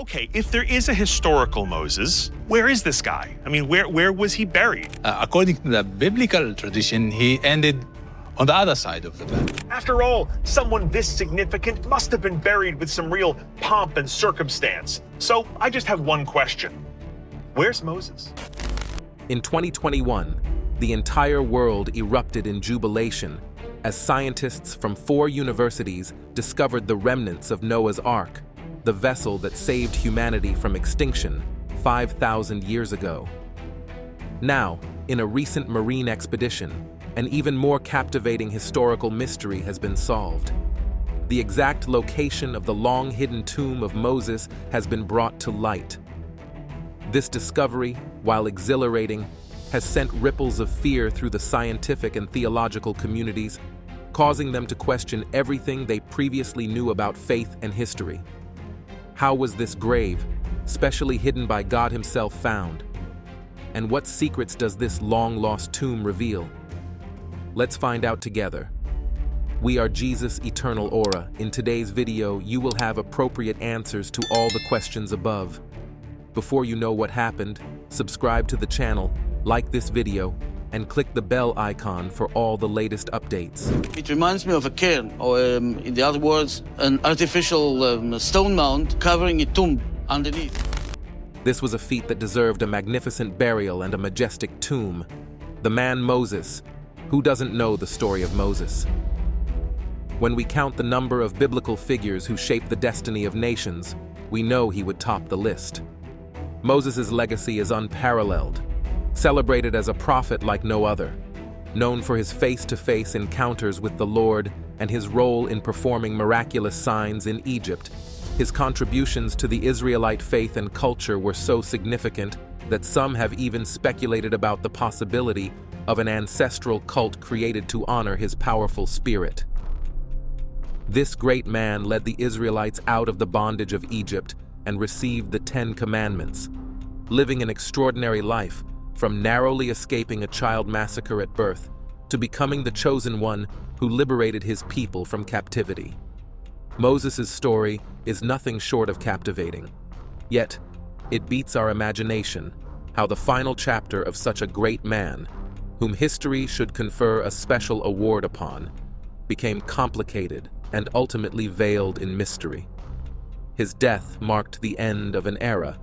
Okay, if there is a historical Moses, where is this guy? I mean, where was he buried? According to the biblical tradition, he ended on the other side of the planet. After all, someone this significant must have been buried with some real pomp and circumstance. So I just have one question. Where's Moses? In 2021, the entire world erupted in jubilation as scientists from 4 universities discovered the remnants of Noah's Ark, the vessel that saved humanity from extinction 5,000 years ago. Now, in a recent marine expedition, an even more captivating historical mystery has been solved. The exact location of the long-hidden tomb of Moses has been brought to light. This discovery, while exhilarating, has sent ripples of fear through the scientific and theological communities, causing them to question everything they previously knew about faith and history. How was this grave, specially hidden by God Himself, found? And what secrets does this long-lost tomb reveal? Let's find out together. We are Jesus' Eternal Aura. In today's video, you will have appropriate answers to all the questions above. Before you know what happened, subscribe to the channel, like this video, and click the bell icon for all the latest updates. It reminds me of a cairn, or in the other words, an artificial stone mound covering a tomb underneath. This was a feat that deserved a magnificent burial and a majestic tomb. The man Moses. Who doesn't know the story of Moses? When we count the number of biblical figures who shaped the destiny of nations, we know he would top the list. Moses' legacy is unparalleled, celebrated as a prophet like no other, known for his face-to-face encounters with the Lord and his role in performing miraculous signs in Egypt. His contributions to the Israelite faith and culture were so significant that some have even speculated about the possibility of an ancestral cult created to honor his powerful spirit. This great man led the Israelites out of the bondage of Egypt and received the 10 Commandments, living an extraordinary life, from narrowly escaping a child massacre at birth to becoming the chosen one who liberated his people from captivity. Moses' story is nothing short of captivating. Yet, it beats our imagination how the final chapter of such a great man, whom history should confer a special award upon, became complicated and ultimately veiled in mystery. His death marked the end of an era,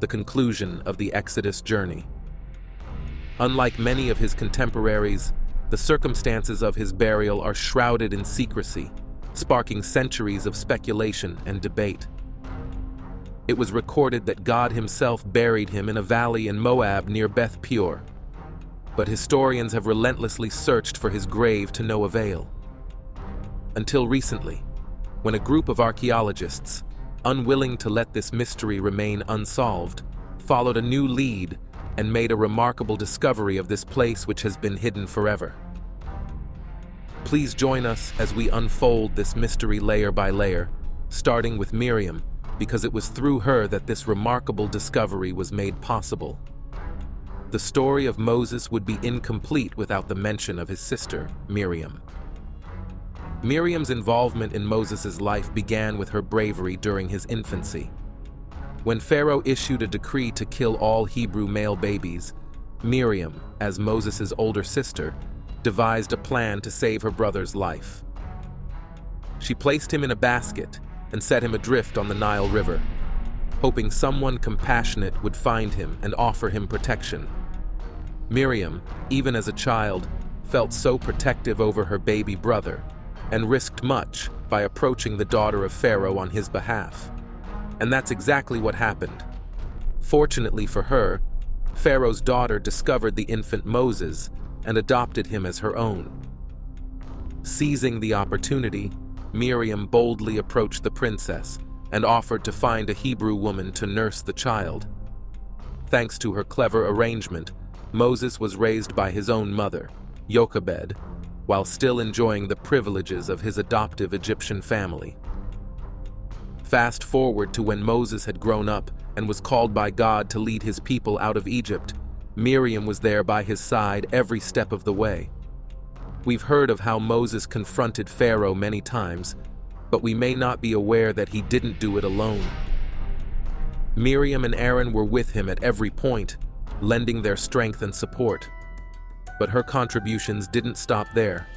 the conclusion of the Exodus journey. Unlike many of his contemporaries, the circumstances of his burial are shrouded in secrecy, sparking centuries of speculation and debate. It was recorded that God Himself buried him in a valley in Moab near Beth Peor, but historians have relentlessly searched for his grave to no avail. Until recently, when a group of archaeologists, unwilling to let this mystery remain unsolved, followed a new lead and made a remarkable discovery of this place which has been hidden forever. Please join us as we unfold this mystery layer by layer, starting with Miriam, because it was through her that this remarkable discovery was made possible. The story of Moses would be incomplete without the mention of his sister, Miriam. Miriam's involvement in Moses' life began with her bravery during his infancy. When Pharaoh issued a decree to kill all Hebrew male babies, Miriam, as Moses' older sister, devised a plan to save her brother's life. She placed him in a basket and set him adrift on the Nile River, hoping someone compassionate would find him and offer him protection. Miriam, even as a child, felt so protective over her baby brother and risked much by approaching the daughter of Pharaoh on his behalf. And that's exactly what happened. Fortunately for her, Pharaoh's daughter discovered the infant Moses and adopted him as her own. Seizing the opportunity, Miriam boldly approached the princess and offered to find a Hebrew woman to nurse the child. Thanks to her clever arrangement, Moses was raised by his own mother, Jochebed, while still enjoying the privileges of his adoptive Egyptian family. Fast forward to when Moses had grown up and was called by God to lead his people out of Egypt, Miriam was there by his side every step of the way. We've heard of how Moses confronted Pharaoh many times, but we may not be aware that he didn't do it alone. Miriam and Aaron were with him at every point, lending their strength and support. But her contributions didn't stop there.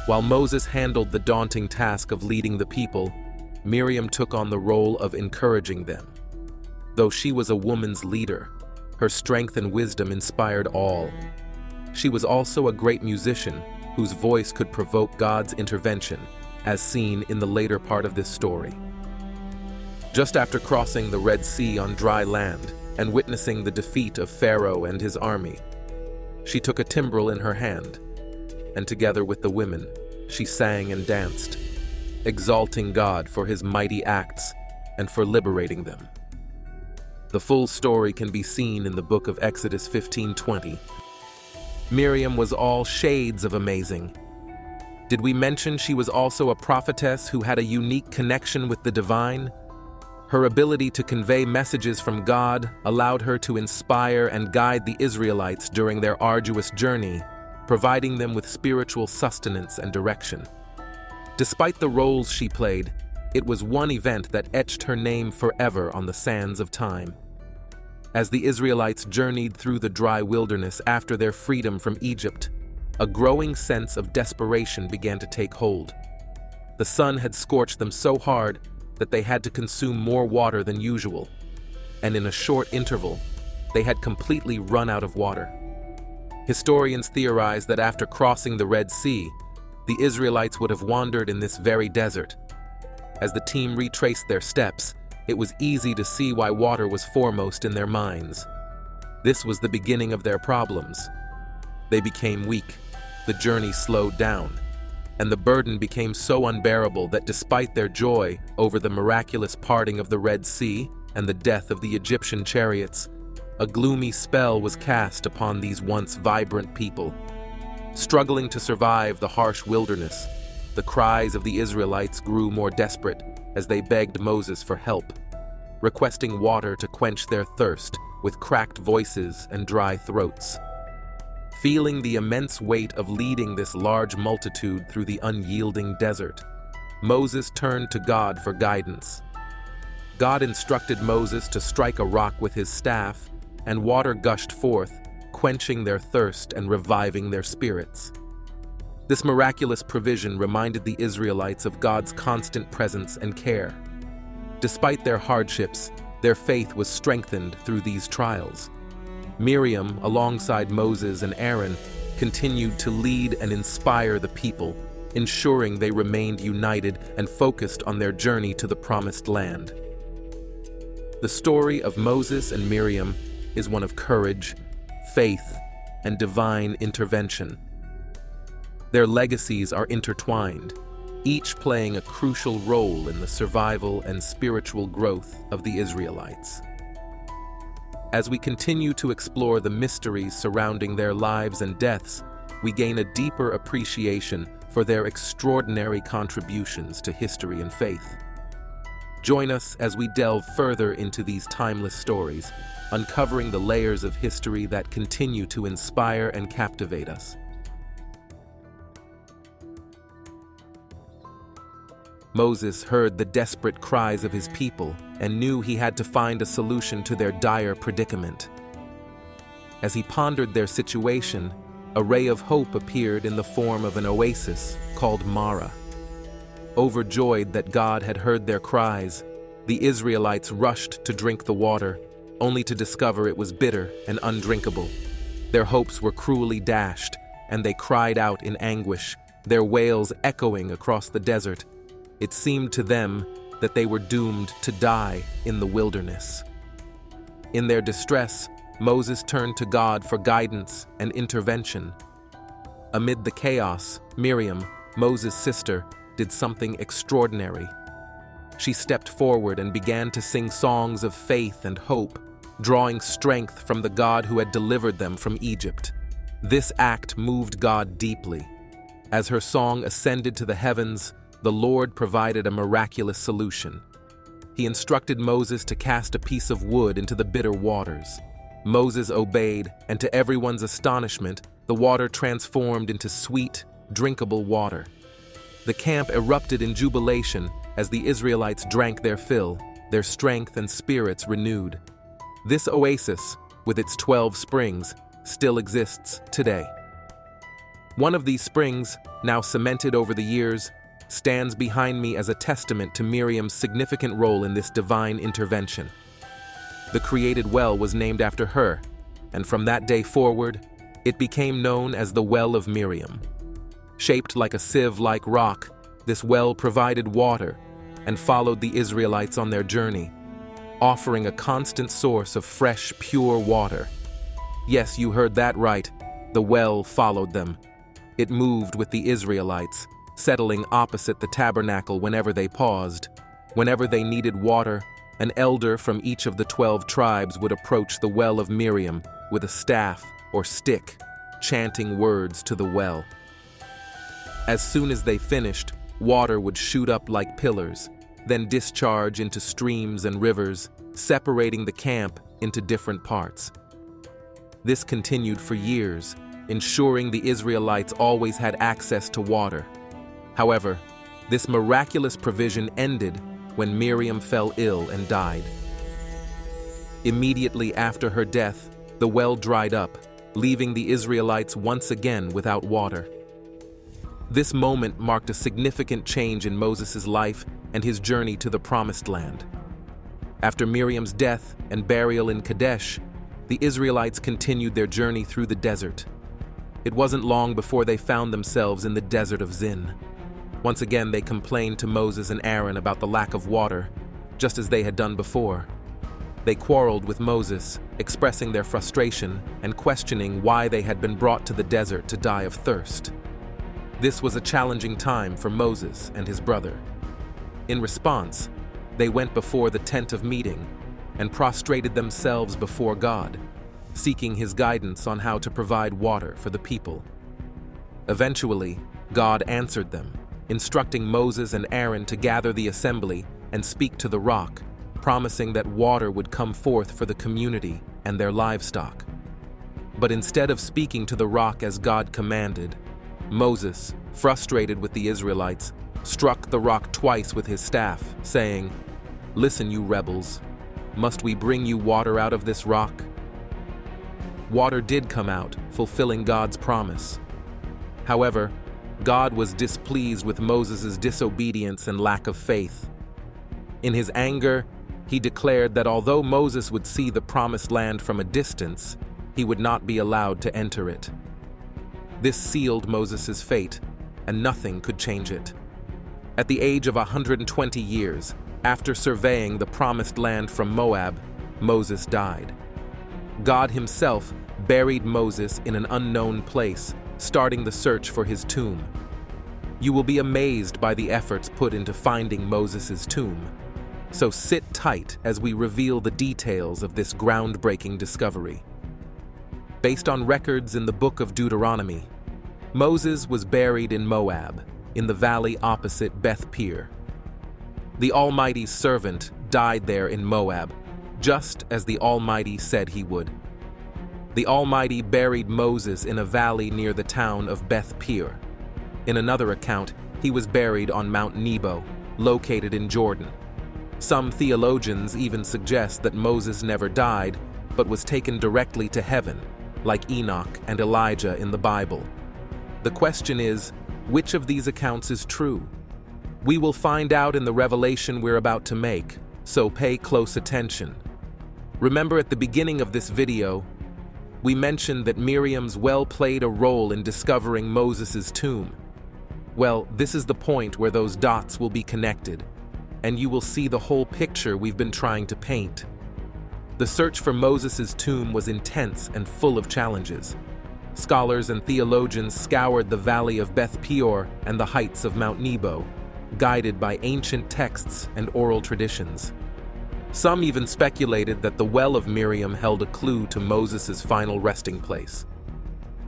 While Moses handled the daunting task of leading the people, Miriam took on the role of encouraging them. Though she was a woman's leader, her strength and wisdom inspired all. She was also a great musician whose voice could provoke God's intervention, as seen in the later part of this story. Just after crossing the Red Sea on dry land and witnessing the defeat of Pharaoh and his army, she took a timbrel in her hand, and together with the women, she sang and danced, exalting God for his mighty acts and for liberating them. The full story can be seen in the book of Exodus 15:20. Miriam was all shades of amazing. Did we mention she was also a prophetess who had a unique connection with the divine? Her ability to convey messages from God allowed her to inspire and guide the Israelites during their arduous journey, providing them with spiritual sustenance and direction. Despite the roles she played, it was one event that etched her name forever on the sands of time. As the Israelites journeyed through the dry wilderness after their freedom from Egypt, a growing sense of desperation began to take hold. The sun had scorched them so hard that they had to consume more water than usual, and in a short interval, they had completely run out of water. Historians theorize that after crossing the Red Sea, the Israelites would have wandered in this very desert. As the team retraced their steps, it was easy to see why water was foremost in their minds. This was the beginning of their problems. They became weak, the journey slowed down, and the burden became so unbearable that despite their joy over the miraculous parting of the Red Sea and the death of the Egyptian chariots, a gloomy spell was cast upon these once vibrant people. Struggling to survive the harsh wilderness, the cries of the Israelites grew more desperate as they begged Moses for help, requesting water to quench their thirst with cracked voices and dry throats. Feeling the immense weight of leading this large multitude through the unyielding desert, Moses turned to God for guidance. God instructed Moses to strike a rock with his staff, and water gushed forth, quenching their thirst and reviving their spirits. This miraculous provision reminded the Israelites of God's constant presence and care. Despite their hardships, their faith was strengthened through these trials. Miriam, alongside Moses and Aaron, continued to lead and inspire the people, ensuring they remained united and focused on their journey to the Promised Land. The story of Moses and Miriam is one of courage, faith, and divine intervention. Their legacies are intertwined, each playing a crucial role in the survival and spiritual growth of the Israelites. As we continue to explore the mysteries surrounding their lives and deaths, we gain a deeper appreciation for their extraordinary contributions to history and faith. Join us as we delve further into these timeless stories, uncovering the layers of history that continue to inspire and captivate us. Moses heard the desperate cries of his people and knew he had to find a solution to their dire predicament. As he pondered their situation, a ray of hope appeared in the form of an oasis called Mara. Overjoyed that God had heard their cries, the Israelites rushed to drink the water, only to discover it was bitter and undrinkable. Their hopes were cruelly dashed, and they cried out in anguish, their wails echoing across the desert. It seemed to them that they were doomed to die in the wilderness. In their distress, Moses turned to God for guidance and intervention. Amid the chaos, Miriam, Moses' sister, did something extraordinary. She stepped forward and began to sing songs of faith and hope, drawing strength from the God who had delivered them from Egypt. This act moved God deeply. As her song ascended to the heavens, the Lord provided a miraculous solution. He instructed Moses to cast a piece of wood into the bitter waters. Moses obeyed, and to everyone's astonishment, the water transformed into sweet, drinkable water. The camp erupted in jubilation as the Israelites drank their fill, their strength and spirits renewed. This oasis, with its 12 springs, still exists today. One of these springs, now cemented over the years, stands behind me as a testament to Miriam's significant role in this divine intervention. The created well was named after her, and from that day forward, it became known as the Well of Miriam. Shaped like a sieve-like rock, this well provided water and followed the Israelites on their journey, offering a constant source of fresh, pure water. Yes, you heard that right. The well followed them. It moved with the Israelites, settling opposite the tabernacle whenever they paused. Whenever they needed water, an elder from each of the 12 tribes would approach the Well of Miriam with a staff or stick, chanting words to the well. As soon as they finished, water would shoot up like pillars, then discharge into streams and rivers, separating the camp into different parts. This continued for years, ensuring the Israelites always had access to water. However, this miraculous provision ended when Miriam fell ill and died. Immediately after her death, the well dried up, leaving the Israelites once again without water. This moment marked a significant change in Moses' life and his journey to the Promised Land. After Miriam's death and burial in Kadesh, the Israelites continued their journey through the desert. It wasn't long before they found themselves in the desert of Zin. Once again, they complained to Moses and Aaron about the lack of water, just as they had done before. They quarreled with Moses, expressing their frustration and questioning why they had been brought to the desert to die of thirst. This was a challenging time for Moses and his brother. In response, they went before the tent of meeting and prostrated themselves before God, seeking his guidance on how to provide water for the people. Eventually, God answered them, instructing Moses and Aaron to gather the assembly and speak to the rock, promising that water would come forth for the community and their livestock. But instead of speaking to the rock as God commanded, Moses, frustrated with the Israelites, struck the rock twice with his staff, saying, "Listen, you rebels, must we bring you water out of this rock?" Water did come out, fulfilling God's promise. However, God was displeased with Moses' disobedience and lack of faith. In his anger, he declared that although Moses would see the Promised Land from a distance, he would not be allowed to enter it. This sealed Moses' fate, and nothing could change it. At the age of 120 years, after surveying the Promised Land from Moab, Moses died. God himself buried Moses in an unknown place, starting the search for his tomb. You will be amazed by the efforts put into finding Moses' tomb. So sit tight as we reveal the details of this groundbreaking discovery. Based on records in the book of Deuteronomy, Moses was buried in Moab, in the valley opposite Beth Peor. The Almighty's servant died there in Moab, just as the Almighty said he would. The Almighty buried Moses in a valley near the town of Beth Peor. In another account, he was buried on Mount Nebo, located in Jordan. Some theologians even suggest that Moses never died, but was taken directly to heaven, like Enoch and Elijah in the Bible. The question is, which of these accounts is true? We will find out in the revelation we're about to make, so pay close attention. Remember, at the beginning of this video, we mentioned that Miriam's well played a role in discovering Moses' tomb. Well, this is the point where those dots will be connected, and you will see the whole picture we've been trying to paint. The search for Moses' tomb was intense and full of challenges. Scholars and theologians scoured the valley of Beth Peor and the heights of Mount Nebo, guided by ancient texts and oral traditions. Some even speculated that the Well of Miriam held a clue to Moses' final resting place.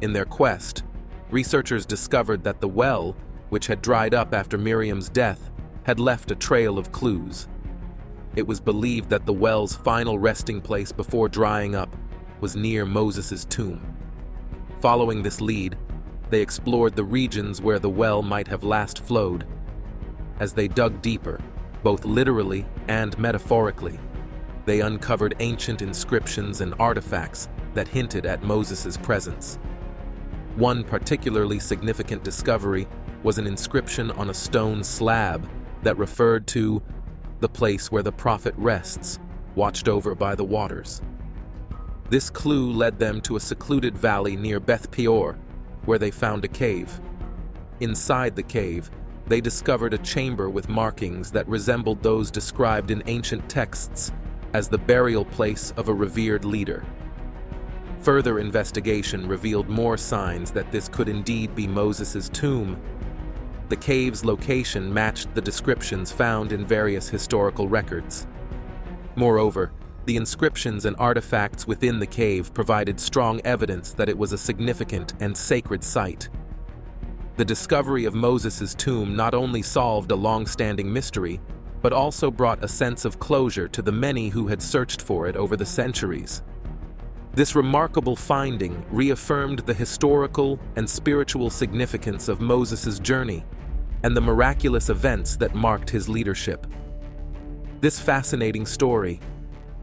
In their quest, researchers discovered that the well, which had dried up after Miriam's death, had left a trail of clues. It was believed that the well's final resting place before drying up was near Moses' tomb. Following this lead, they explored the regions where the well might have last flowed. As they dug deeper, both literally and metaphorically. They uncovered ancient inscriptions and artifacts that hinted at Moses' presence. One particularly significant discovery was an inscription on a stone slab that referred to the place where the prophet rests, watched over by the waters. This clue led them to a secluded valley near Beth Peor, where they found a cave. Inside the cave, they discovered a chamber with markings that resembled those described in ancient texts as the burial place of a revered leader. Further investigation revealed more signs that this could indeed be Moses' tomb. The cave's location matched the descriptions found in various historical records. Moreover, the inscriptions and artifacts within the cave provided strong evidence that it was a significant and sacred site. The discovery of Moses' tomb not only solved a long-standing mystery, but also brought a sense of closure to the many who had searched for it over the centuries. This remarkable finding reaffirmed the historical and spiritual significance of Moses' journey and the miraculous events that marked his leadership. This fascinating story,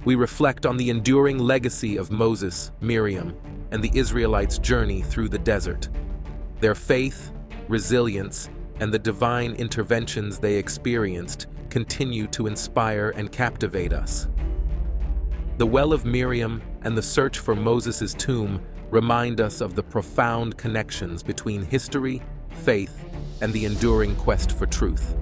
we reflect on the enduring legacy of Moses, Miriam, and the Israelites' journey through the desert. Their faith, resilience, and the divine interventions they experienced continue to inspire and captivate us. The Well of Miriam and the search for Moses' tomb remind us of the profound connections between history, faith, and the enduring quest for truth.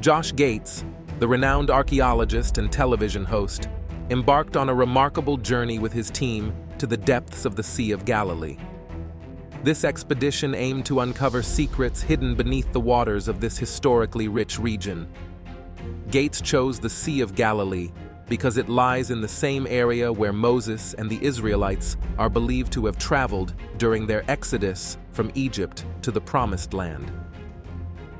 Josh Gates, the renowned archaeologist and television host, embarked on a remarkable journey with his team to the depths of the Sea of Galilee. This expedition aimed to uncover secrets hidden beneath the waters of this historically rich region. Gates chose the Sea of Galilee because it lies in the same area where Moses and the Israelites are believed to have traveled during their exodus from Egypt to the Promised Land.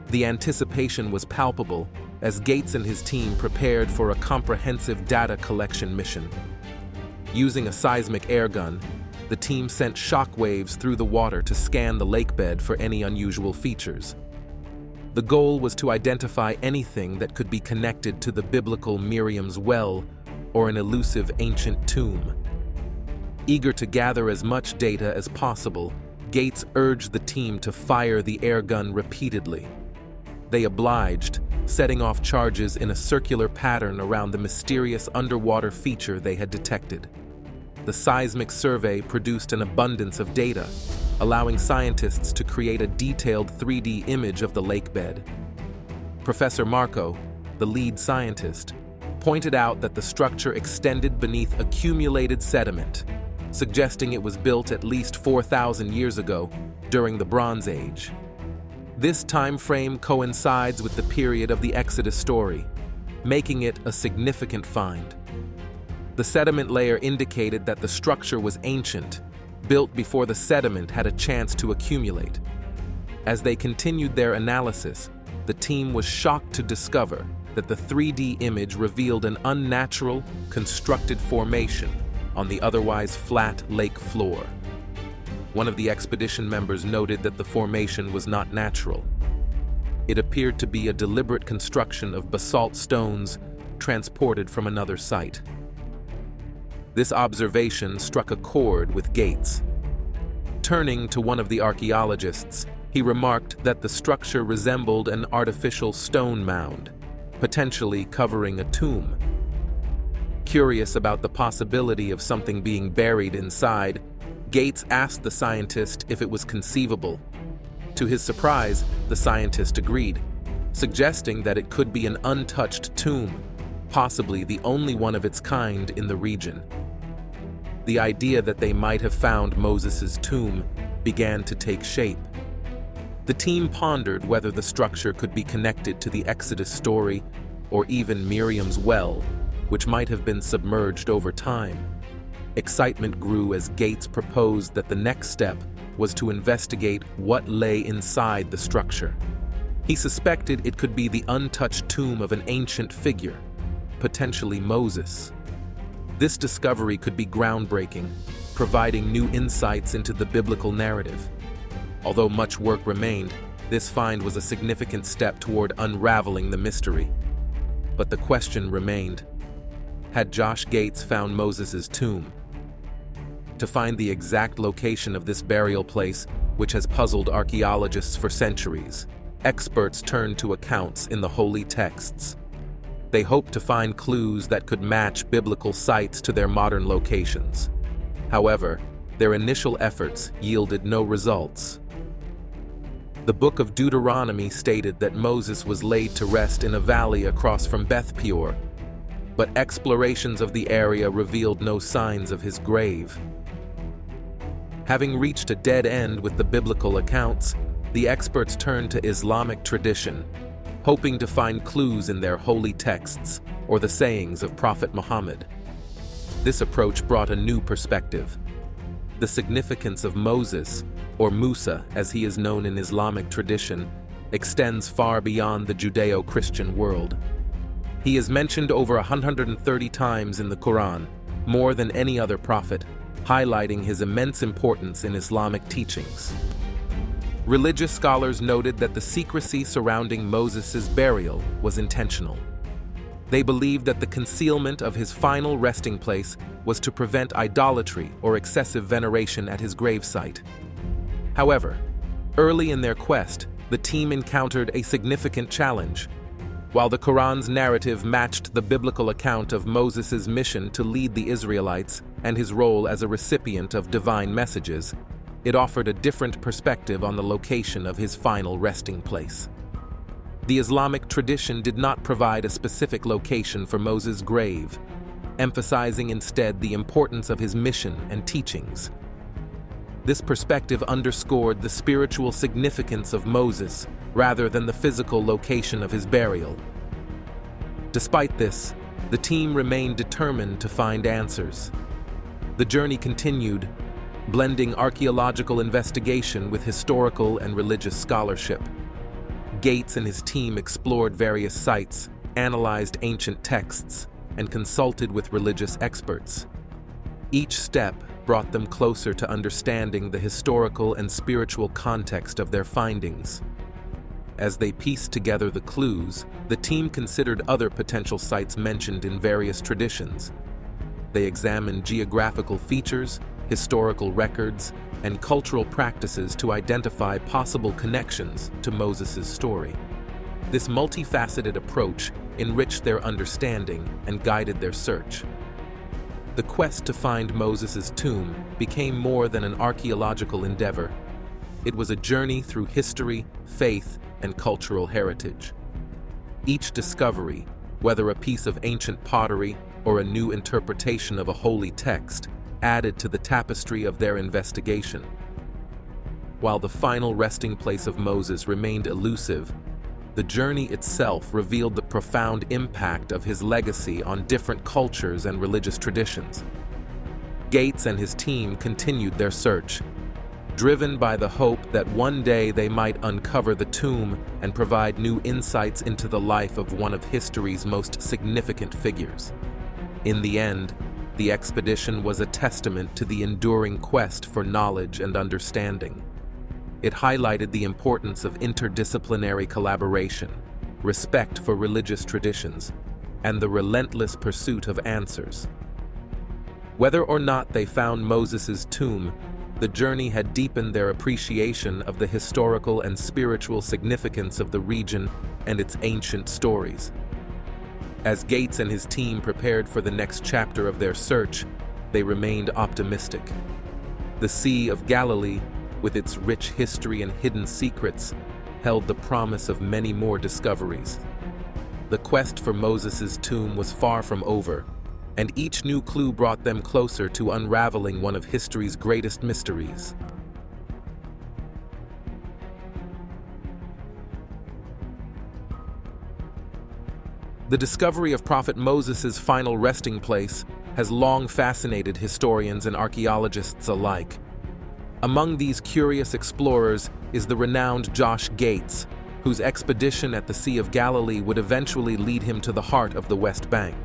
The anticipation was palpable as Gates and his team prepared for a comprehensive data collection mission. Using a seismic airgun, the team sent shockwaves through the water to scan the lakebed for any unusual features. The goal was to identify anything that could be connected to the biblical Miriam's well or an elusive ancient tomb. Eager to gather as much data as possible, Gates urged the team to fire the airgun repeatedly. They obliged, setting off charges in a circular pattern around the mysterious underwater feature they had detected. The seismic survey produced an abundance of data, allowing scientists to create a detailed 3D image of the lakebed. Professor Marco, the lead scientist, pointed out that the structure extended beneath accumulated sediment, suggesting it was built at least 4,000 years ago during the Bronze Age. This time frame coincides with the period of the Exodus story, making it a significant find. The sediment layer indicated that the structure was ancient, built before the sediment had a chance to accumulate. As they continued their analysis, the team was shocked to discover that the 3D image revealed an unnatural, constructed formation on the otherwise flat lake floor. One of the expedition members noted that the formation was not natural. It appeared to be a deliberate construction of basalt stones transported from another site. This observation struck a chord with Gates. Turning to one of the archaeologists, he remarked that the structure resembled an artificial stone mound, potentially covering a tomb. Curious about the possibility of something being buried inside, Gates asked the scientist if it was conceivable. To his surprise, the scientist agreed, suggesting that it could be an untouched tomb, possibly the only one of its kind in the region. The idea that they might have found Moses' tomb began to take shape. The team pondered whether the structure could be connected to the Exodus story or even Miriam's well, which might have been submerged over time. Excitement grew as Gates proposed that the next step was to investigate what lay inside the structure. He suspected it could be the untouched tomb of an ancient figure, potentially Moses. This discovery could be groundbreaking, providing new insights into the biblical narrative. Although much work remained, this find was a significant step toward unraveling the mystery. But the question remained: had Josh Gates found Moses' tomb? To find the exact location of this burial place, which has puzzled archaeologists for centuries, experts turned to accounts in the holy texts. They hoped to find clues that could match biblical sites to their modern locations. However, their initial efforts yielded no results. The book of Deuteronomy stated that Moses was laid to rest in a valley across from Beth Peor, but explorations of the area revealed no signs of his grave. Having reached a dead end with the biblical accounts, the experts turned to Islamic tradition, hoping to find clues in their holy texts or the sayings of Prophet Muhammad. This approach brought a new perspective. The significance of Moses, or Musa as he is known in Islamic tradition, extends far beyond the Judeo-Christian world. He is mentioned over 130 times in the Quran, more than any other prophet, highlighting his immense importance in Islamic teachings. Religious scholars noted that the secrecy surrounding Moses' burial was intentional. They believed that the concealment of his final resting place was to prevent idolatry or excessive veneration at his gravesite. However, early in their quest, the team encountered a significant challenge. While the Quran's narrative matched the biblical account of Moses' mission to lead the Israelites and his role as a recipient of divine messages, it offered a different perspective on the location of his final resting place. The Islamic tradition did not provide a specific location for Moses' grave, emphasizing instead the importance of his mission and teachings. This perspective underscored the spiritual significance of Moses rather than the physical location of his burial. Despite this, the team remained determined to find answers. The journey continued, blending archaeological investigation with historical and religious scholarship. Gates and his team explored various sites, analyzed ancient texts, and consulted with religious experts. Each step brought them closer to understanding the historical and spiritual context of their findings. As they pieced together the clues, the team considered other potential sites mentioned in various traditions. They examined geographical features, historical records, and cultural practices to identify possible connections to Moses' story. This multifaceted approach enriched their understanding and guided their search. The quest to find Moses' tomb became more than an archaeological endeavor. It was a journey through history, faith, and cultural heritage. Each discovery, whether a piece of ancient pottery or a new interpretation of a holy text, added to the tapestry of their investigation. While the final resting place of Moses remained elusive, the journey itself revealed the profound impact of his legacy on different cultures and religious traditions. Gates and his team continued their search, driven by the hope that one day they might uncover the tomb and provide new insights into the life of one of history's most significant figures. In the end, the expedition was a testament to the enduring quest for knowledge and understanding. It highlighted the importance of interdisciplinary collaboration, respect for religious traditions, and the relentless pursuit of answers. Whether or not they found Moses' tomb, the journey had deepened their appreciation of the historical and spiritual significance of the region and its ancient stories. As Gates and his team prepared for the next chapter of their search, they remained optimistic. The Sea of Galilee, with its rich history and hidden secrets, held the promise of many more discoveries. The quest for Moses' tomb was far from over, and each new clue brought them closer to unraveling one of history's greatest mysteries. The discovery of Prophet Moses' final resting place has long fascinated historians and archaeologists alike. Among these curious explorers is the renowned Josh Gates, whose expedition at the Sea of Galilee would eventually lead him to the heart of the West Bank.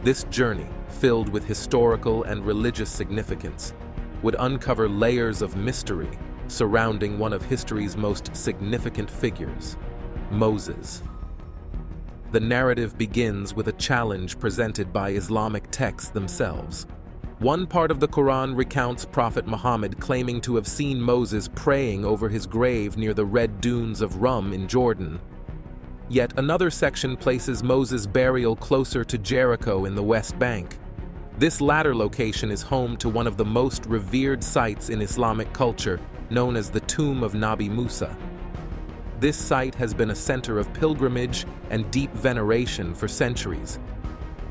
This journey, filled with historical and religious significance, would uncover layers of mystery surrounding one of history's most significant figures, Moses. The narrative begins with a challenge presented by Islamic texts themselves. One part of the Quran recounts Prophet Muhammad claiming to have seen Moses praying over his grave near the red dunes of Rum in Jordan. Yet another section places Moses' burial closer to Jericho in the West Bank. This latter location is home to one of the most revered sites in Islamic culture, known as the tomb of Nabi Musa. This site has been a center of pilgrimage and deep veneration for centuries.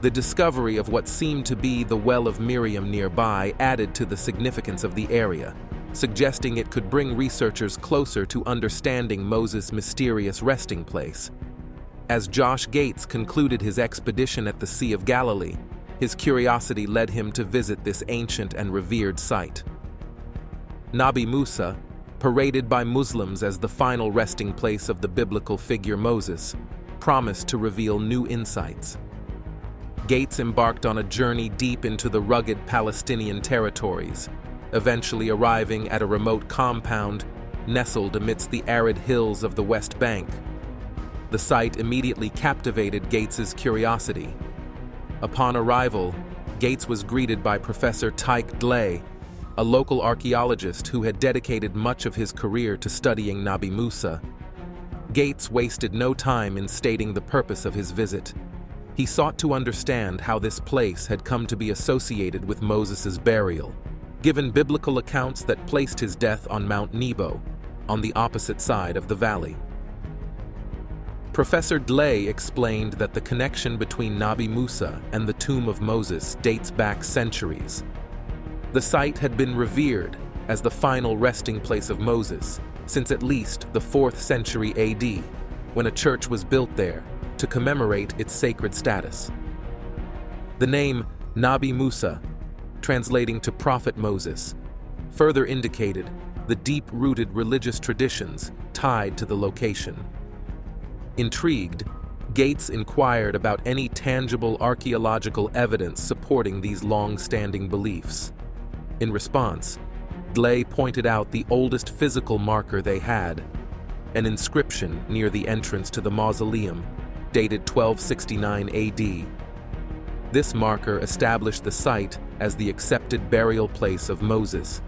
The discovery of what seemed to be the Well of Miriam nearby added to the significance of the area, suggesting it could bring researchers closer to understanding Moses' mysterious resting place. As Josh Gates concluded his expedition at the Sea of Galilee, his curiosity led him to visit this ancient and revered site. Nabi Musa, paraded by Muslims as the final resting place of the biblical figure Moses, promised to reveal new insights. Gates embarked on a journey deep into the rugged Palestinian territories, eventually arriving at a remote compound nestled amidst the arid hills of the West Bank. The site immediately captivated Gates's curiosity. Upon arrival, Gates was greeted by Professor Tyke Dley, a local archaeologist who had dedicated much of his career to studying Nabi Musa. Gates wasted no time in stating the purpose of his visit. He sought to understand how this place had come to be associated with Moses' burial, given biblical accounts that placed his death on Mount Nebo, on the opposite side of the valley. Professor Dley explained that the connection between Nabi Musa and the tomb of Moses dates back centuries. The site had been revered as the final resting place of Moses since at least the 4th century AD, when a church was built there to commemorate its sacred status. The name Nabi Musa, translating to Prophet Moses, further indicated the deep-rooted religious traditions tied to the location. Intrigued, Gates inquired about any tangible archaeological evidence supporting these long-standing beliefs. In response, Dley pointed out the oldest physical marker they had, an inscription near the entrance to the mausoleum, dated 1269 AD. This marker established the site as the accepted burial place of Moses.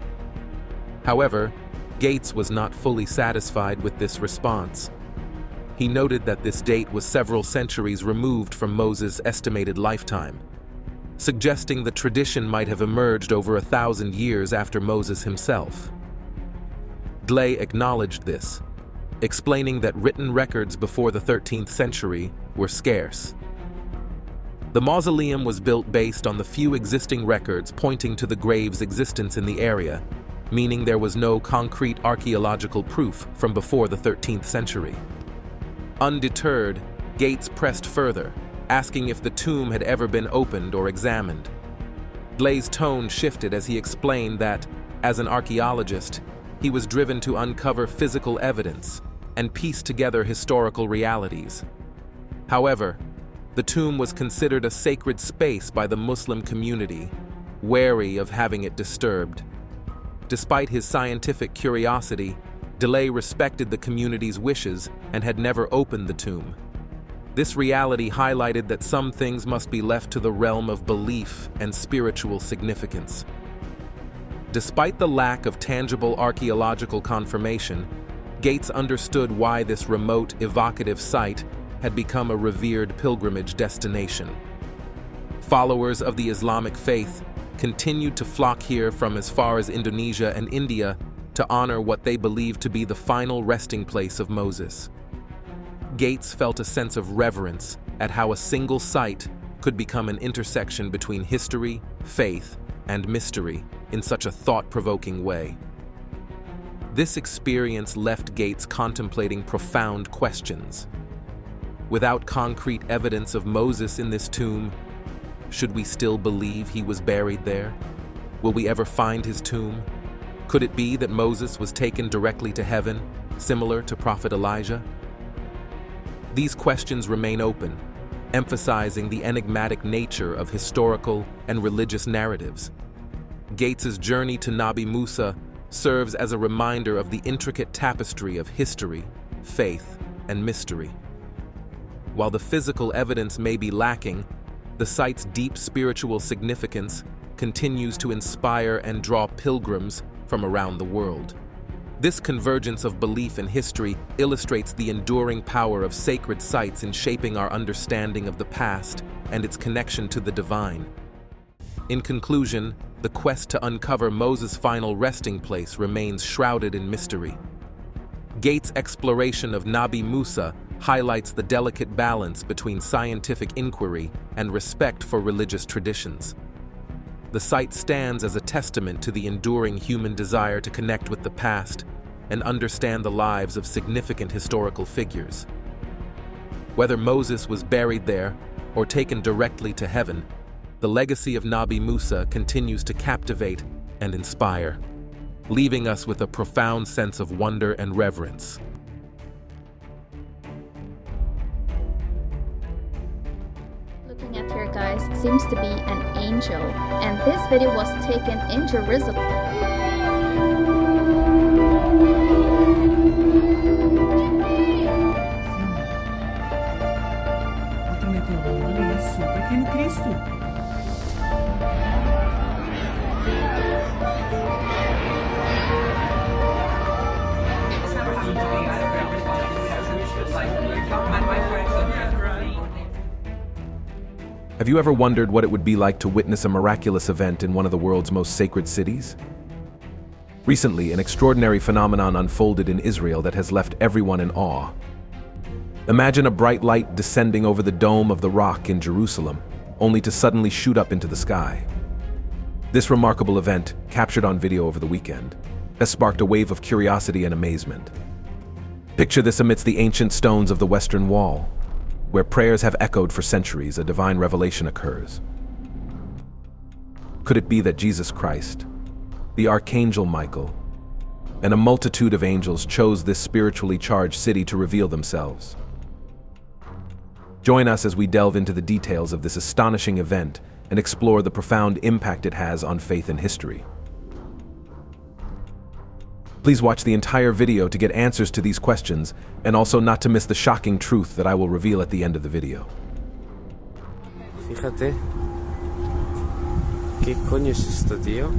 However, Gates was not fully satisfied with this response. He noted that this date was several centuries removed from Moses' estimated lifetime, suggesting the tradition might have emerged over 1,000 years after Moses himself. Dley acknowledged this, explaining that written records before the 13th century were scarce. The mausoleum was built based on the few existing records pointing to the grave's existence in the area, meaning there was no concrete archaeological proof from before the 13th century. Undeterred, Gates pressed further, asking if the tomb had ever been opened or examined. Dley's tone shifted as he explained that, as an archaeologist, he was driven to uncover physical evidence and piece together historical realities. However, the tomb was considered a sacred space by the Muslim community, wary of having it disturbed. Despite his scientific curiosity, Dley respected the community's wishes and had never opened the tomb. This reality highlighted that some things must be left to the realm of belief and spiritual significance. Despite the lack of tangible archaeological confirmation, Gates understood why this remote, evocative site had become a revered pilgrimage destination. Followers of the Islamic faith continued to flock here from as far as Indonesia and India to honor what they believed to be the final resting place of Moses. Gates felt a sense of reverence at how a single site could become an intersection between history, faith, and mystery in such a thought-provoking way. This experience left Gates contemplating profound questions. Without concrete evidence of Moses in this tomb, should we still believe he was buried there? Will we ever find his tomb? Could it be that Moses was taken directly to heaven, similar to Prophet Elijah? These questions remain open, emphasizing the enigmatic nature of historical and religious narratives. Gates's journey to Nabi Musa serves as a reminder of the intricate tapestry of history, faith, and mystery. While the physical evidence may be lacking, the site's deep spiritual significance continues to inspire and draw pilgrims from around the world. This convergence of belief and history illustrates the enduring power of sacred sites in shaping our understanding of the past and its connection to the divine. In conclusion, the quest to uncover Moses' final resting place remains shrouded in mystery. Gates' exploration of Nabi Musa highlights the delicate balance between scientific inquiry and respect for religious traditions. The site stands as a testament to the enduring human desire to connect with the past and understand the lives of significant historical figures. Whether Moses was buried there or taken directly to heaven, the legacy of Nabi Musa continues to captivate and inspire, leaving us with a profound sense of wonder and reverence. Looking at here, guys, seems to be an angel, and this video was taken in Jerusalem. Olha isso, pequeno Cristo. Have you ever wondered what it would be like to witness a miraculous event in one of the world's most sacred cities? Recently, an extraordinary phenomenon unfolded in Israel that has left everyone in awe. Imagine a bright light descending over the dome of the Rock in Jerusalem, only to suddenly shoot up into the sky. This remarkable event, captured on video over the weekend, has sparked a wave of curiosity and amazement. Picture this amidst the ancient stones of the Western Wall, where prayers have echoed for centuries, a divine revelation occurs. Could it be that Jesus Christ, the Archangel Michael, and a multitude of angels chose this spiritually charged city to reveal themselves? Join us as we delve into the details of this astonishing event and explore the profound impact it has on faith and history. Please watch the entire video to get answers to these questions, and also not to miss the shocking truth that I will reveal at the end of the video. Fíjate, ¿qué coño es esto, tío?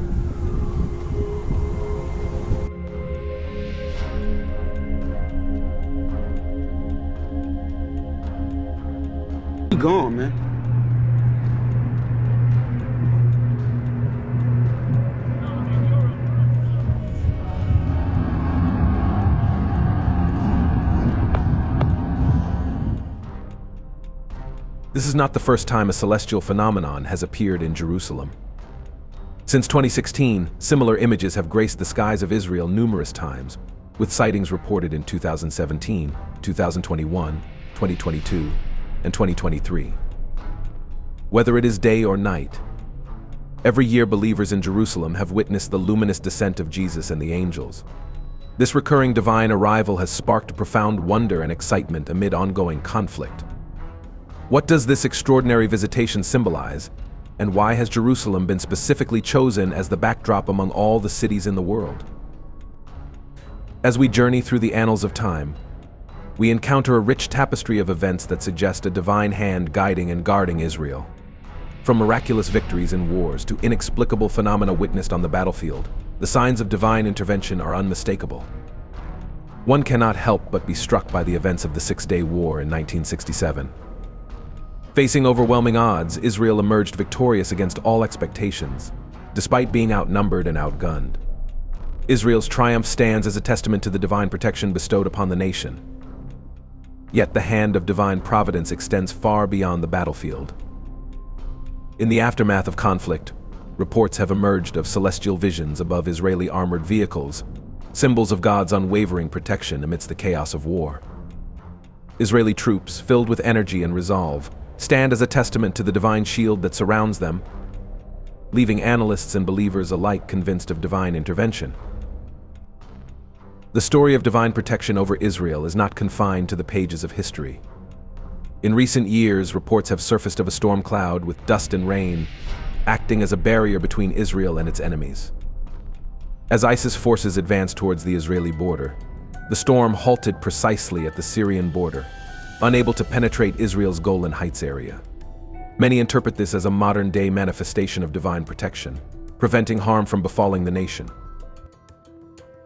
Gone, man. This is not the first time a celestial phenomenon has appeared in Jerusalem. Since 2016, similar images have graced the skies of Israel numerous times, with sightings reported in 2017, 2021, 2022, and 2023. Whether it is day or night, every year believers in Jerusalem have witnessed the luminous descent of Jesus and the angels. This recurring divine arrival has sparked profound wonder and excitement amid ongoing conflict. What does this extraordinary visitation symbolize, and why has Jerusalem been specifically chosen as the backdrop among all the cities in the world? As we journey through the annals of time, we encounter a rich tapestry of events that suggest a divine hand guiding and guarding Israel. From miraculous victories in wars to inexplicable phenomena witnessed on the battlefield, the signs of divine intervention are unmistakable. One cannot help but be struck by the events of the Six-Day War in 1967. Facing overwhelming odds, Israel emerged victorious against all expectations, despite being outnumbered and outgunned. Israel's triumph stands as a testament to the divine protection bestowed upon the nation. Yet the hand of divine providence extends far beyond the battlefield. In the aftermath of conflict, reports have emerged of celestial visions above Israeli armored vehicles, symbols of God's unwavering protection amidst the chaos of war. Israeli troops, filled with energy and resolve, stand as a testament to the divine shield that surrounds them, leaving analysts and believers alike convinced of divine intervention. The story of divine protection over Israel is not confined to the pages of history. In recent years, reports have surfaced of a storm cloud with dust and rain, acting as a barrier between Israel and its enemies. As ISIS forces advanced towards the Israeli border, the storm halted precisely at the Syrian border, unable to penetrate Israel's Golan Heights area. Many interpret this as a modern-day manifestation of divine protection, preventing harm from befalling the nation.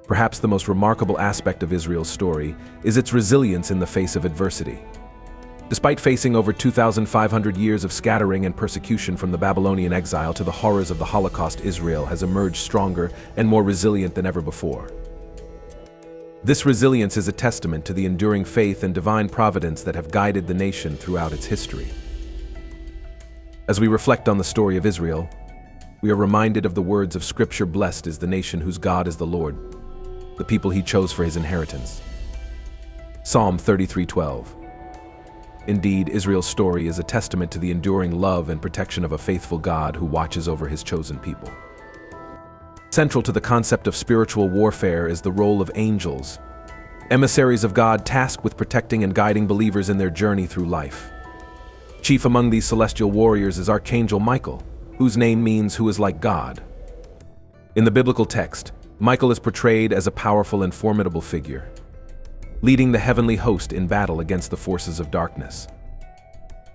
Perhaps the most remarkable aspect of Israel's story is its resilience in the face of adversity. Despite facing over 2,500 years of scattering and persecution from the Babylonian exile to the horrors of the Holocaust, Israel has emerged stronger and more resilient than ever before. This resilience is a testament to the enduring faith and divine providence that have guided the nation throughout its history. As we reflect on the story of Israel, we are reminded of the words of Scripture, "Blessed is the nation whose God is the Lord, the people he chose for his inheritance." Psalm 33:12. Indeed, Israel's story is a testament to the enduring love and protection of a faithful God who watches over his chosen people. Central to the concept of spiritual warfare is the role of angels, emissaries of God tasked with protecting and guiding believers in their journey through life. Chief among these celestial warriors is Archangel Michael, whose name means "who is like God." In the biblical text, Michael is portrayed as a powerful and formidable figure, leading the heavenly host in battle against the forces of darkness.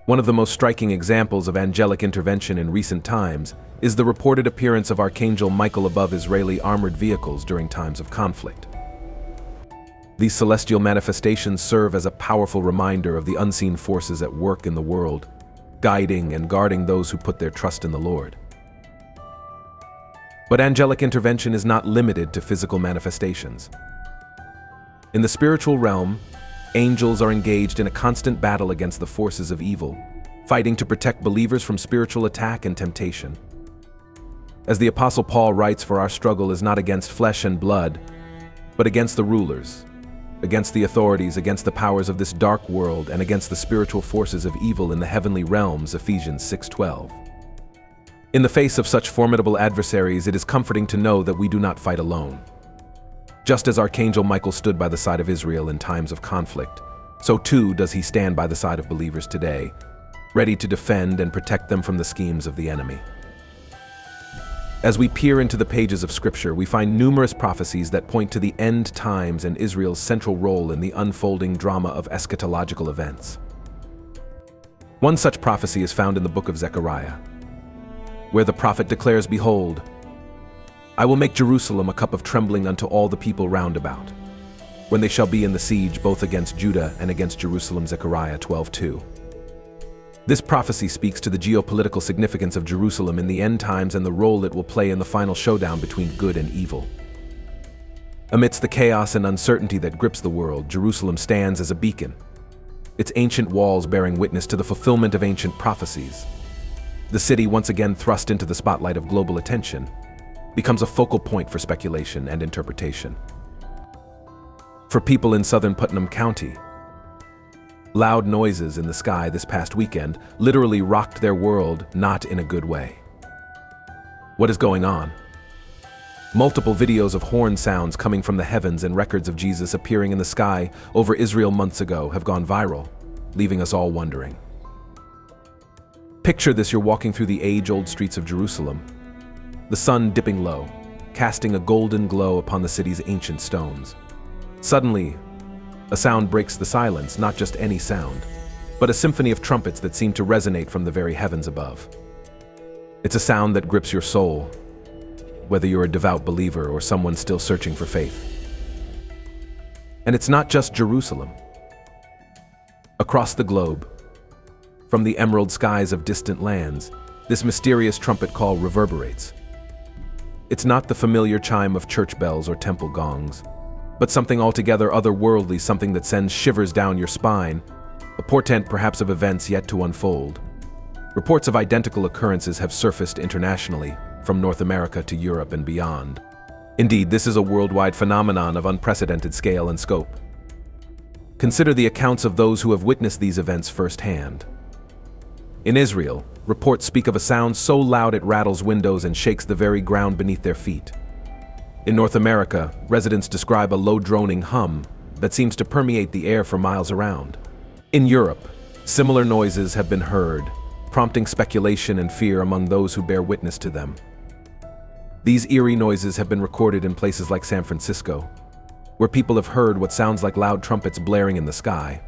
One of the most striking examples of angelic intervention in recent times is the reported appearance of Archangel Michael above Israeli armored vehicles during times of conflict. These celestial manifestations serve as a powerful reminder of the unseen forces at work in the world, guiding and guarding those who put their trust in the Lord. But angelic intervention is not limited to physical manifestations. In the spiritual realm, angels are engaged in a constant battle against the forces of evil, fighting to protect believers from spiritual attack and temptation. As the Apostle Paul writes, "For our struggle is not against flesh and blood, but against the rulers, against the authorities, against the powers of this dark world, and against the spiritual forces of evil in the heavenly realms." Ephesians 6:12. In the face of such formidable adversaries, it is comforting to know that we do not fight alone. Just as Archangel Michael stood by the side of Israel in times of conflict, so too does he stand by the side of believers today, ready to defend and protect them from the schemes of the enemy. As we peer into the pages of Scripture, we find numerous prophecies that point to the end times and Israel's central role in the unfolding drama of eschatological events. One such prophecy is found in the book of Zechariah, where the prophet declares, "Behold, I will make Jerusalem a cup of trembling unto all the people round about, when they shall be in the siege both against Judah and against Jerusalem." Zechariah 12:2. This prophecy speaks to the geopolitical significance of Jerusalem in the end times and the role it will play in the final showdown between good and evil. Amidst the chaos and uncertainty that grips the world, Jerusalem stands as a beacon, its ancient walls bearing witness to the fulfillment of ancient prophecies. The city, once again thrust into the spotlight of global attention, becomes a focal point for speculation and interpretation. For people in southern Putnam County, loud noises in the sky this past weekend literally rocked their world, not in a good way. What is going on? Multiple videos of horn sounds coming from the heavens and records of Jesus appearing in the sky over Israel months ago have gone viral, leaving us all wondering. Picture this: you're walking through the age-old streets of Jerusalem, the sun dipping low, casting a golden glow upon the city's ancient stones. Suddenly, a sound breaks the silence, not just any sound, but a symphony of trumpets that seem to resonate from the very heavens above. It's a sound that grips your soul, whether you're a devout believer or someone still searching for faith. And it's not just Jerusalem. Across the globe, from the emerald skies of distant lands, this mysterious trumpet call reverberates. It's not the familiar chime of church bells or temple gongs, but something altogether otherworldly, something that sends shivers down your spine, a portent perhaps of events yet to unfold. Reports of identical occurrences have surfaced internationally, from North America to Europe and beyond. Indeed, this is a worldwide phenomenon of unprecedented scale and scope. Consider the accounts of those who have witnessed these events firsthand. In Israel, reports speak of a sound so loud it rattles windows and shakes the very ground beneath their feet. In North America, residents describe a low droning hum that seems to permeate the air for miles around. In Europe, Similar noises have been heard, prompting speculation and fear among those who bear witness to them. These eerie noises have been recorded in places like San Francisco, where people have heard what sounds like loud trumpets blaring in the sky.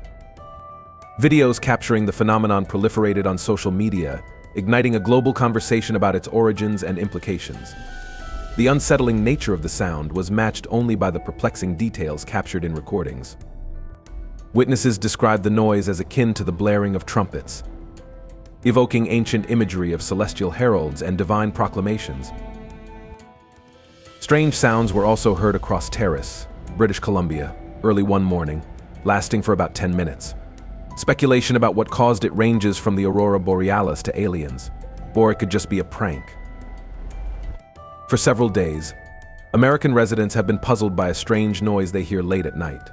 Videos capturing the phenomenon proliferated on social media, igniting a global conversation about its origins and implications. The unsettling nature of the sound was matched only by the perplexing details captured in recordings. Witnesses described the noise as akin to the blaring of trumpets, evoking ancient imagery of celestial heralds and divine proclamations. Strange sounds were also heard across Terrace, British Columbia, early one morning, lasting for about 10 minutes. Speculation about what caused it ranges from the aurora borealis to aliens, or it could just be a prank. For several days, American residents have been puzzled by a strange noise they hear late at night.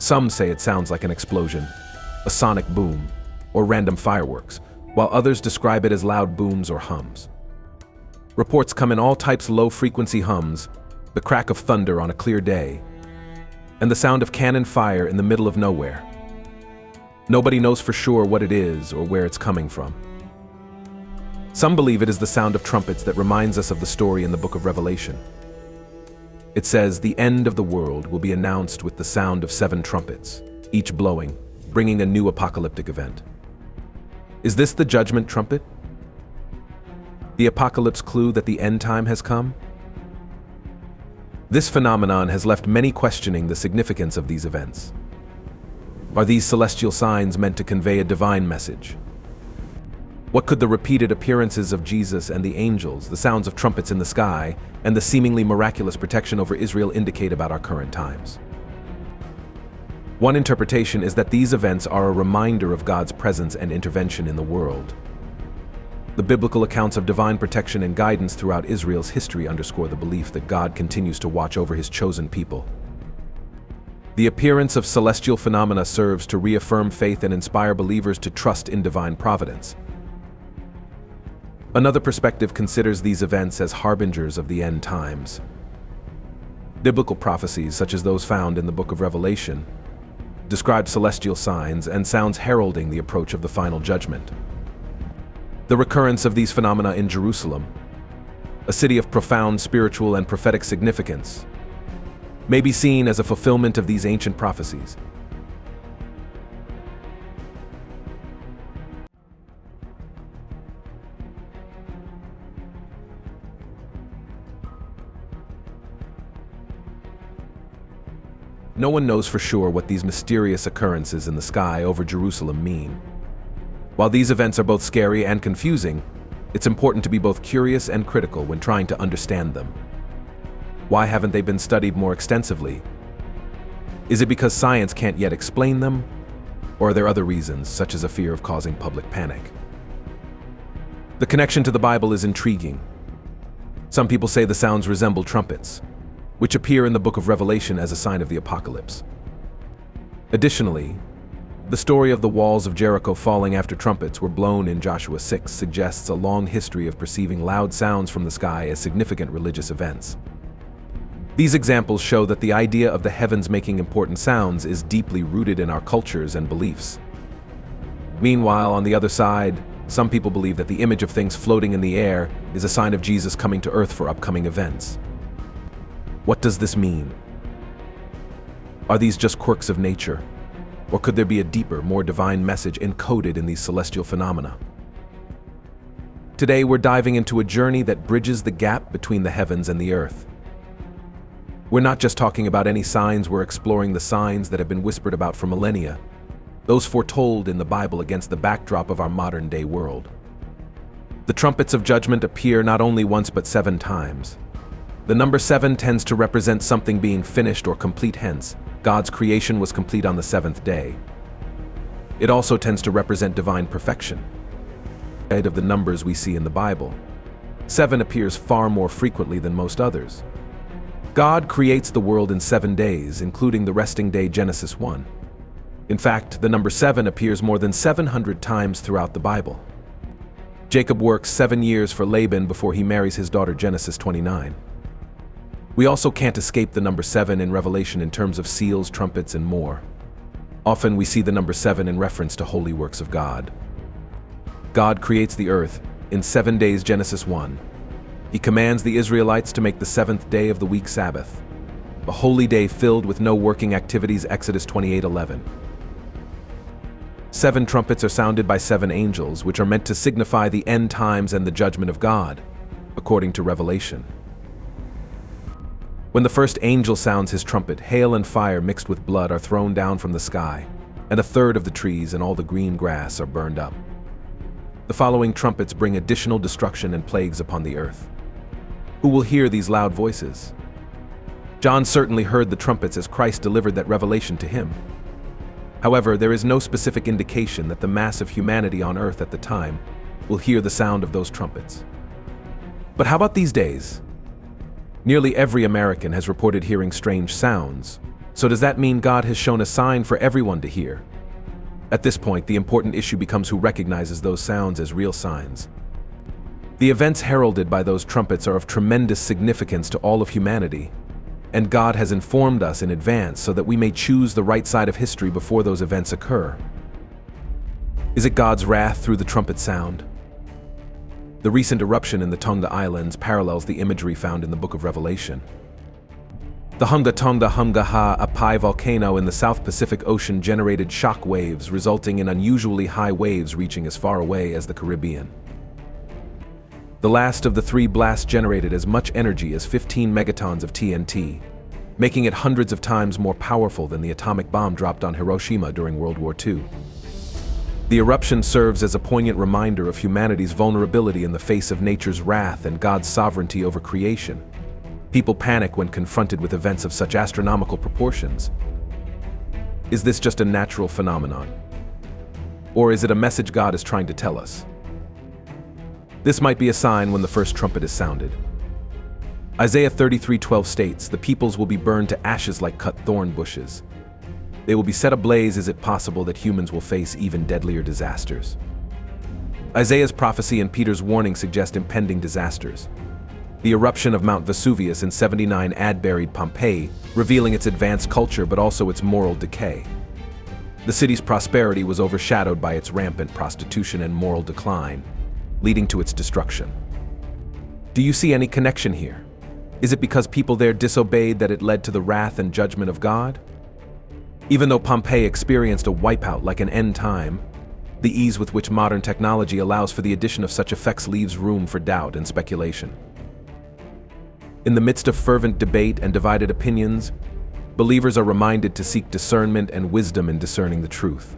Some say it sounds like an explosion, a sonic boom, or random fireworks, while others describe it as loud booms or hums. Reports come in all types: low-frequency hums, the crack of thunder on a clear day, and the sound of cannon fire in the middle of nowhere. Nobody knows for sure what it is or where it's coming from. Some believe it is the sound of trumpets that reminds us of the story in the book of Revelation. It says, "The end of the world will be announced with the sound of 7 trumpets, each blowing, bringing a new apocalyptic event." Is this the judgment trumpet? The apocalypse clue that the end time has come? This phenomenon has left many questioning the significance of these events. Are these celestial signs meant to convey a divine message? What could the repeated appearances of Jesus and the angels, the sounds of trumpets in the sky, and the seemingly miraculous protection over Israel indicate about our current times? One interpretation is that these events are a reminder of God's presence and intervention in the world. The biblical accounts of divine protection and guidance throughout Israel's history underscore the belief that God continues to watch over his chosen people. The appearance of celestial phenomena serves to reaffirm faith and inspire believers to trust in divine providence. Another perspective considers these events as harbingers of the end times. Biblical prophecies, such as those found in the book of Revelation, describe celestial signs and sounds heralding the approach of the final judgment. The recurrence of these phenomena in Jerusalem, a city of profound spiritual and prophetic significance, may be seen as a fulfillment of these ancient prophecies. No one knows for sure what these mysterious occurrences in the sky over Jerusalem mean. While these events are both scary and confusing, it's important to be both curious and critical when trying to understand them. Why haven't they been studied more extensively? Is it because science can't yet explain them? Or are there other reasons, such as a fear of causing public panic? The connection to the Bible is intriguing. Some people say the sounds resemble trumpets, which appear in the book of Revelation as a sign of the apocalypse. Additionally, the story of the walls of Jericho falling after trumpets were blown in Joshua 6 suggests a long history of perceiving loud sounds from the sky as significant religious events. These examples show that the idea of the heavens making important sounds is deeply rooted in our cultures and beliefs. Meanwhile, on the other side, some people believe that the image of things floating in the air is a sign of Jesus coming to earth for upcoming events. What does this mean? Are these just quirks of nature? Or could there be a deeper, more divine message encoded in these celestial phenomena? Today, we're diving into a journey that bridges the gap between the heavens and the earth. We're not just talking about any signs, we're exploring the signs that have been whispered about for millennia, those foretold in the Bible against the backdrop of our modern-day world. The trumpets of judgment appear not only once but 7 times. The number 7 tends to represent something being finished or complete, hence, God's creation was complete on the 7th day. It also tends to represent divine perfection. Ahead of the numbers we see in the Bible, 7 appears far more frequently than most others. God creates the world in 7 days, including the resting day, Genesis 1. In fact, the number 7 appears more than 700 times throughout the Bible. Jacob works 7 years for Laban before he marries his daughter, Genesis 29. We also can't escape the number 7 in Revelation in terms of seals, trumpets, and more. Often we see the number 7 in reference to holy works of God. God creates the earth in 7 days, Genesis 1. He commands the Israelites to make the 7th day of the week Sabbath, a holy day filled with no working activities, Exodus 28:11. 7 trumpets are sounded by 7 angels, which are meant to signify the end times and the judgment of God, according to Revelation. When the first angel sounds his trumpet, hail and fire mixed with blood are thrown down from the sky, and 1/3 of the trees and all the green grass are burned up. The following trumpets bring additional destruction and plagues upon the earth. Who will hear these loud voices? John certainly heard the trumpets as Christ delivered that revelation to him. However, there is no specific indication that the mass of humanity on earth at the time will hear the sound of those trumpets. But how about these days? Nearly every American has reported hearing strange sounds. So does that mean God has shown a sign for everyone to hear? At this point, the important issue becomes who recognizes those sounds as real signs. The events heralded by those trumpets are of tremendous significance to all of humanity, and God has informed us in advance so that we may choose the right side of history before those events occur. Is it God's wrath through the trumpet sound? The recent eruption in the Tonga Islands parallels the imagery found in the Book of Revelation. The Hunga Tonga Hungaha Apai volcano in the South Pacific Ocean generated shock waves, resulting in unusually high waves reaching as far away as the Caribbean. The last of the 3 blasts generated as much energy as 15 megatons of TNT, making it hundreds of times more powerful than the atomic bomb dropped on Hiroshima during World War II. The eruption serves as a poignant reminder of humanity's vulnerability in the face of nature's wrath and God's sovereignty over creation. People panic when confronted with events of such astronomical proportions. Is this just a natural phenomenon? Or is it a message God is trying to tell us? This might be a sign when the first trumpet is sounded. Isaiah 33:12 states, "The peoples will be burned to ashes like cut thorn bushes. They will be set ablaze. Is it possible that humans will face even deadlier disasters?" Isaiah's prophecy and Peter's warning suggest impending disasters. The eruption of Mount Vesuvius in 79 AD buried Pompeii, revealing its advanced culture but also its moral decay. The city's prosperity was overshadowed by its rampant prostitution and moral decline, leading to its destruction. Do you see any connection here? Is it because people there disobeyed that it led to the wrath and judgment of God? Even though Pompeii experienced a wipeout like an end time, the ease with which modern technology allows for the addition of such effects leaves room for doubt and speculation. In the midst of fervent debate and divided opinions, believers are reminded to seek discernment and wisdom in discerning the truth.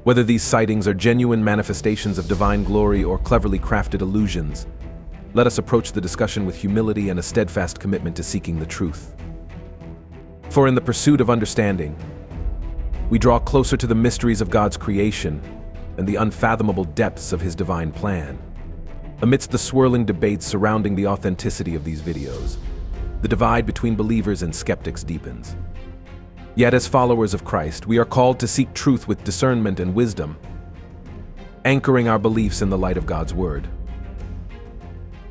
Whether these sightings are genuine manifestations of divine glory or cleverly crafted illusions, let us approach the discussion with humility and a steadfast commitment to seeking the truth. For in the pursuit of understanding, we draw closer to the mysteries of God's creation and the unfathomable depths of His divine plan. Amidst the swirling debates surrounding the authenticity of these videos, the divide between believers and skeptics deepens. Yet as followers of Christ, we are called to seek truth with discernment and wisdom, anchoring our beliefs in the light of God's Word.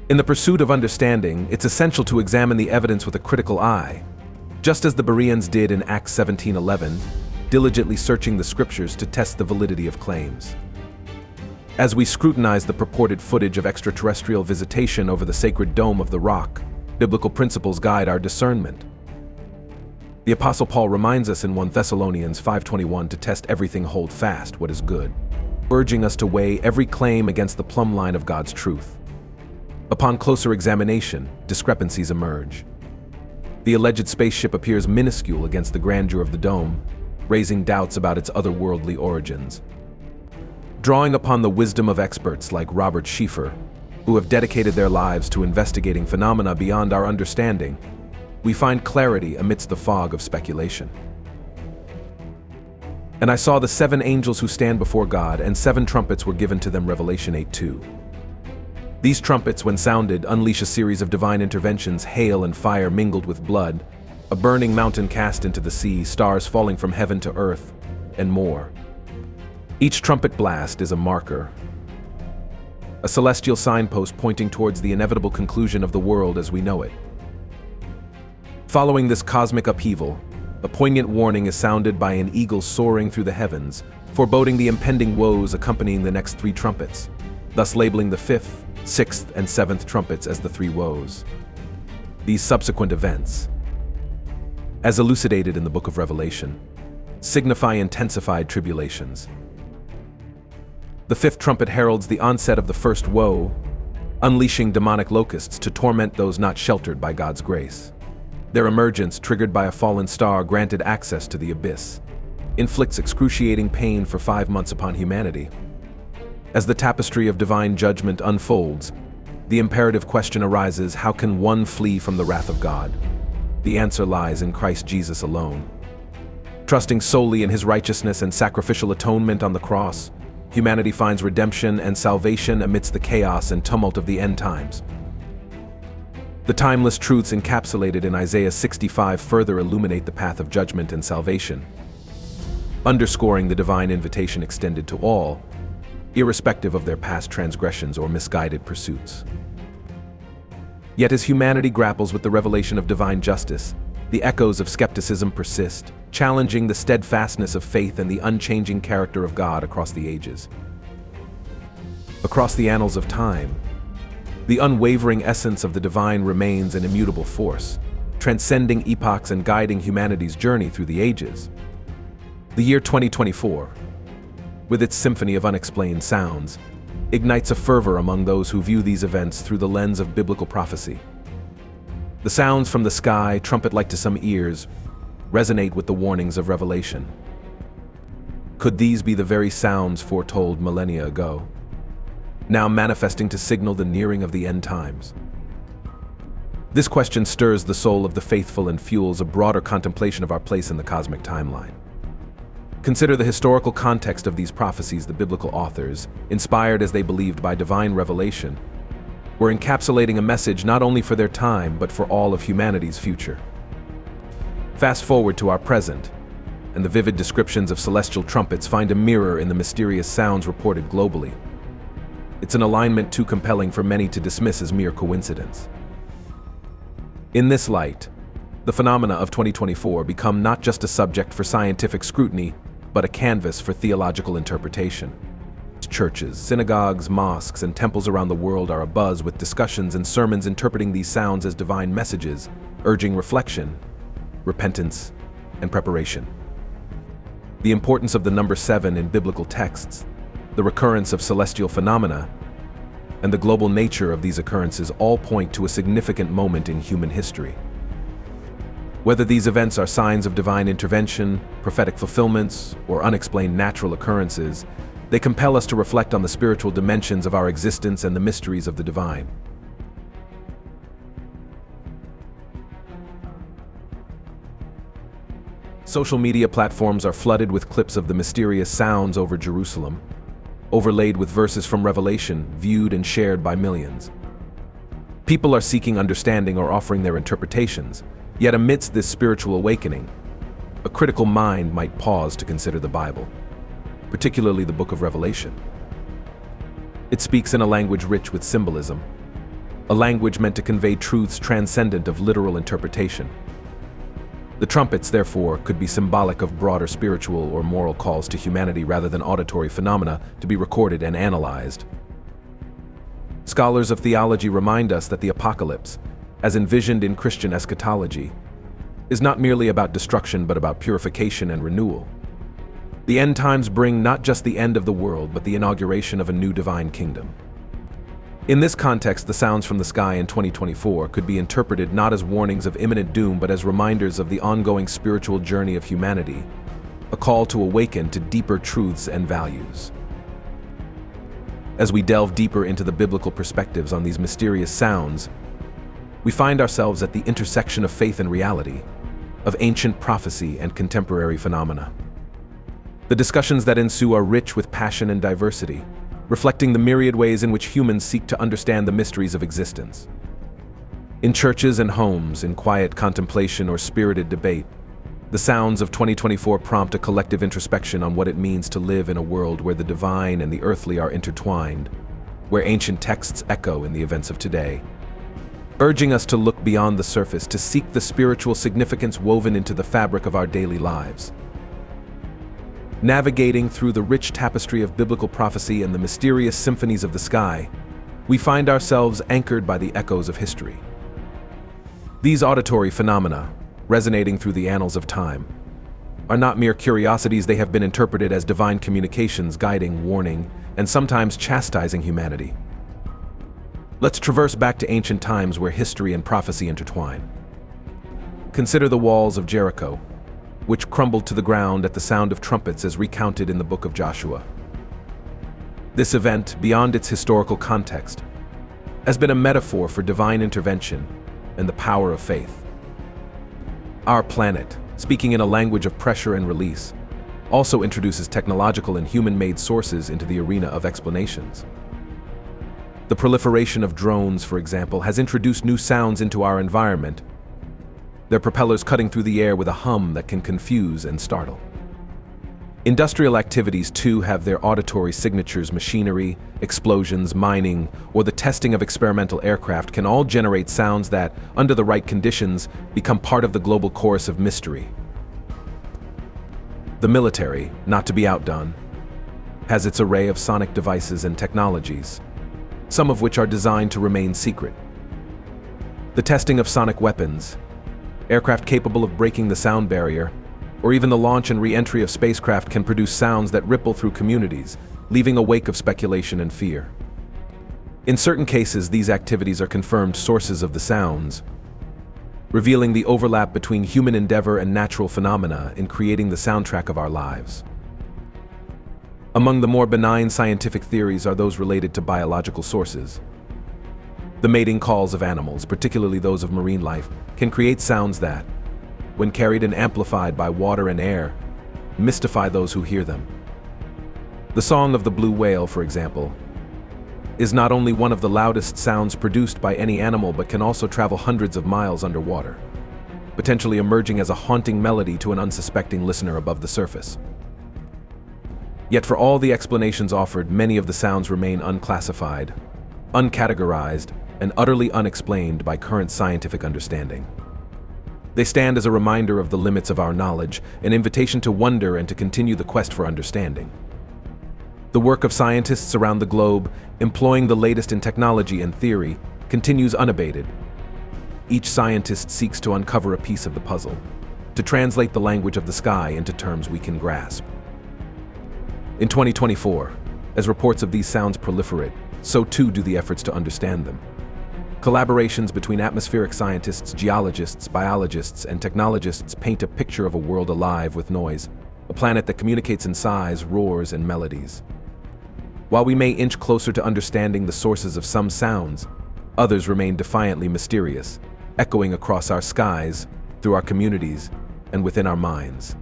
In the pursuit of understanding, it's essential to examine the evidence with a critical eye, just as the Bereans did in Acts 17:11, diligently searching the Scriptures to test the validity of claims. As we scrutinize the purported footage of extraterrestrial visitation over the sacred dome of the rock, biblical principles guide our discernment. The Apostle Paul reminds us in 1 Thessalonians 5:21 to test everything, hold fast what is good, urging us to weigh every claim against the plumb line of God's truth. Upon closer examination, discrepancies emerge. The alleged spaceship appears minuscule against the grandeur of the dome, raising doubts about its otherworldly origins. Drawing upon the wisdom of experts like Robert Schieffer, who have dedicated their lives to investigating phenomena beyond our understanding, we find clarity amidst the fog of speculation. And I saw the 7 angels who stand before God, and 7 trumpets were given to them, Revelation 8:2. These trumpets, when sounded, unleash a series of divine interventions, hail and fire mingled with blood, a burning mountain cast into the sea, stars falling from heaven to earth, and more. Each trumpet blast is a marker, a celestial signpost pointing towards the inevitable conclusion of the world as we know it. Following this cosmic upheaval, a poignant warning is sounded by an eagle soaring through the heavens, foreboding the impending woes accompanying the next 3 trumpets, thus labeling the 5th, 6th, and 7th trumpets as the 3 woes. These subsequent events, as elucidated in the book of Revelation, signify intensified tribulations. The 5th trumpet heralds the onset of the first woe, unleashing demonic locusts to torment those not sheltered by God's grace. Their emergence, triggered by a fallen star granted access to the abyss, inflicts excruciating pain for 5 months upon humanity. As the tapestry of divine judgment unfolds, the imperative question arises: how can one flee from the wrath of God? The answer lies in Christ Jesus alone. Trusting solely in his righteousness and sacrificial atonement on the cross, humanity finds redemption and salvation amidst the chaos and tumult of the end times. The timeless truths encapsulated in Isaiah 65 further illuminate the path of judgment and salvation, underscoring the divine invitation extended to all, irrespective of their past transgressions or misguided pursuits. Yet as humanity grapples with the revelation of divine justice, the echoes of skepticism persist, challenging the steadfastness of faith and the unchanging character of God across the ages. Across the annals of time, the unwavering essence of the divine remains an immutable force, transcending epochs and guiding humanity's journey through the ages. The year 2024, with its symphony of unexplained sounds, ignites a fervor among those who view these events through the lens of biblical prophecy. The sounds from the sky, trumpet-like to some ears, resonate with the warnings of Revelation. Could these be the very sounds foretold millennia ago, now manifesting to signal the nearing of the end times? This question stirs the soul of the faithful and fuels a broader contemplation of our place in the cosmic timeline. Consider the historical context of these prophecies. The biblical authors, inspired as they believed by divine revelation, were encapsulating a message not only for their time, but for all of humanity's future. Fast forward to our present, and the vivid descriptions of celestial trumpets find a mirror in the mysterious sounds reported globally. It's an alignment too compelling for many to dismiss as mere coincidence. In this light, the phenomena of 2024 become not just a subject for scientific scrutiny, but a canvas for theological interpretation. Churches, synagogues, mosques, and temples around the world are abuzz with discussions and sermons interpreting these sounds as divine messages, urging reflection, repentance, and preparation. The importance of the number 7 in biblical texts, the recurrence of celestial phenomena, and the global nature of these occurrences all point to a significant moment in human history. Whether these events are signs of divine intervention, prophetic fulfillments, or unexplained natural occurrences, they compel us to reflect on the spiritual dimensions of our existence and the mysteries of the divine. Social media platforms are flooded with clips of the mysterious sounds over Jerusalem, overlaid with verses from Revelation, viewed and shared by millions. People are seeking understanding or offering their interpretations, yet amidst this spiritual awakening, a critical mind might pause to consider the Bible, particularly the book of Revelation. It speaks in a language rich with symbolism, a language meant to convey truths transcendent of literal interpretation. The trumpets, therefore, could be symbolic of broader spiritual or moral calls to humanity rather than auditory phenomena to be recorded and analyzed. Scholars of theology remind us that the apocalypse, as envisioned in Christian eschatology, is not merely about destruction but about purification and renewal. The end times bring not just the end of the world but the inauguration of a new divine kingdom. In this context, the sounds from the sky in 2024 could be interpreted not as warnings of imminent doom but as reminders of the ongoing spiritual journey of humanity, a call to awaken to deeper truths and values. As we delve deeper into the biblical perspectives on these mysterious sounds, we find ourselves at the intersection of faith and reality, of ancient prophecy and contemporary phenomena. The discussions that ensue are rich with passion and diversity, reflecting the myriad ways in which humans seek to understand the mysteries of existence. In churches and homes, in quiet contemplation or spirited debate, the sounds of 2024 prompt a collective introspection on what it means to live in a world where the divine and the earthly are intertwined, where ancient texts echo in the events of today. urging us to look beyond the surface, to seek the spiritual significance woven into the fabric of our daily lives. Navigating through the rich tapestry of biblical prophecy and the mysterious symphonies of the sky, we find ourselves anchored by the echoes of history. These auditory phenomena, resonating through the annals of time, are not mere curiosities. They have been interpreted as divine communications, guiding, warning, and sometimes chastising humanity. Let's traverse back to ancient times where history and prophecy intertwine. Consider the walls of Jericho, which crumbled to the ground at the sound of trumpets as recounted in the book of Joshua. This event, beyond its historical context, has been a metaphor for divine intervention and the power of faith. Our planet, speaking in a language of pressure and release, also introduces technological and human-made sources into the arena of explanations. The proliferation of drones, for example, has introduced new sounds into our environment, their propellers cutting through the air with a hum that can confuse and startle. Industrial activities, too, have their auditory signatures. Machinery, explosions, mining, or the testing of experimental aircraft can all generate sounds that, under the right conditions, become part of the global chorus of mystery. The military, not to be outdone, has its array of sonic devices and technologies, some of which are designed to remain secret. The testing of sonic weapons, aircraft capable of breaking the sound barrier, or even the launch and re-entry of spacecraft can produce sounds that ripple through communities, leaving a wake of speculation and fear. In certain cases, these activities are confirmed sources of the sounds, revealing the overlap between human endeavor and natural phenomena in creating the soundtrack of our lives. Among the more benign scientific theories are those related to biological sources. The mating calls of animals, particularly those of marine life, can create sounds that, when carried and amplified by water and air, mystify those who hear them. The song of the blue whale, for example, is not only one of the loudest sounds produced by any animal but can also travel hundreds of miles underwater, potentially emerging as a haunting melody to an unsuspecting listener above the surface. Yet for all the explanations offered, many of the sounds remain unclassified, uncategorized, and utterly unexplained by current scientific understanding. They stand as a reminder of the limits of our knowledge, an invitation to wonder and to continue the quest for understanding. The work of scientists around the globe, employing the latest in technology and theory, continues unabated. Each scientist seeks to uncover a piece of the puzzle, to translate the language of the sky into terms we can grasp. In 2024, as reports of these sounds proliferate, so too do the efforts to understand them. Collaborations between atmospheric scientists, geologists, biologists, and technologists paint a picture of a world alive with noise, a planet that communicates in sighs, roars, and melodies. While we may inch closer to understanding the sources of some sounds, others remain defiantly mysterious, echoing across our skies, through our communities, and within our minds.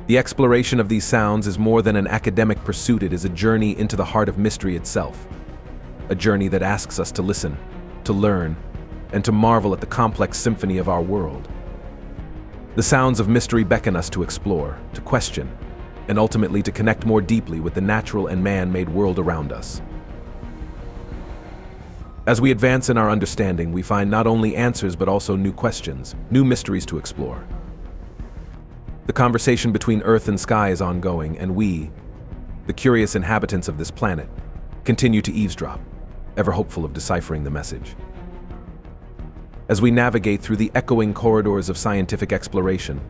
The exploration of these sounds is more than an academic pursuit. It is a journey into the heart of mystery itself. A journey that asks us to listen, to learn, and to marvel at the complex symphony of our world. The sounds of mystery beckon us to explore, to question, and ultimately to connect more deeply with the natural and man-made world around us. As we advance in our understanding, we find not only answers but also new questions, new mysteries to explore. The conversation between earth and sky is ongoing, and we, the curious inhabitants of this planet, continue to eavesdrop, ever hopeful of deciphering the message. As we navigate through the echoing corridors of scientific exploration,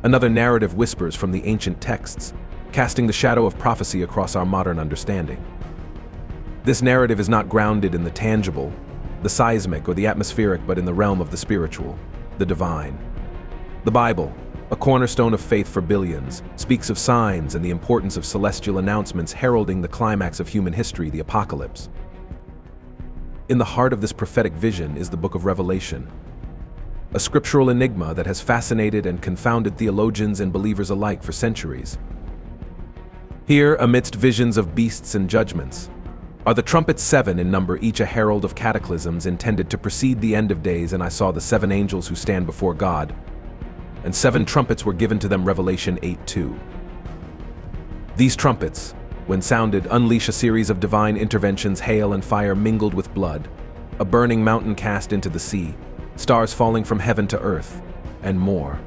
another narrative whispers from the ancient texts, casting the shadow of prophecy across our modern understanding. This narrative is not grounded in the tangible, the seismic, or the atmospheric, but in the realm of the spiritual, the divine. The Bible, a cornerstone of faith for billions, speaks of signs and the importance of celestial announcements heralding the climax of human history, the apocalypse. In the heart of this prophetic vision is the book of Revelation, a scriptural enigma that has fascinated and confounded theologians and believers alike for centuries. Here, amidst visions of beasts and judgments, are the trumpets 7 in number, each a herald of cataclysms intended to precede the end of days. And I saw the 7 angels who stand before God, and 7 trumpets were given to them, Revelation 8:2. These trumpets, when sounded, unleash a series of divine interventions, hail and fire mingled with blood, a burning mountain cast into the sea, stars falling from heaven to earth, and more.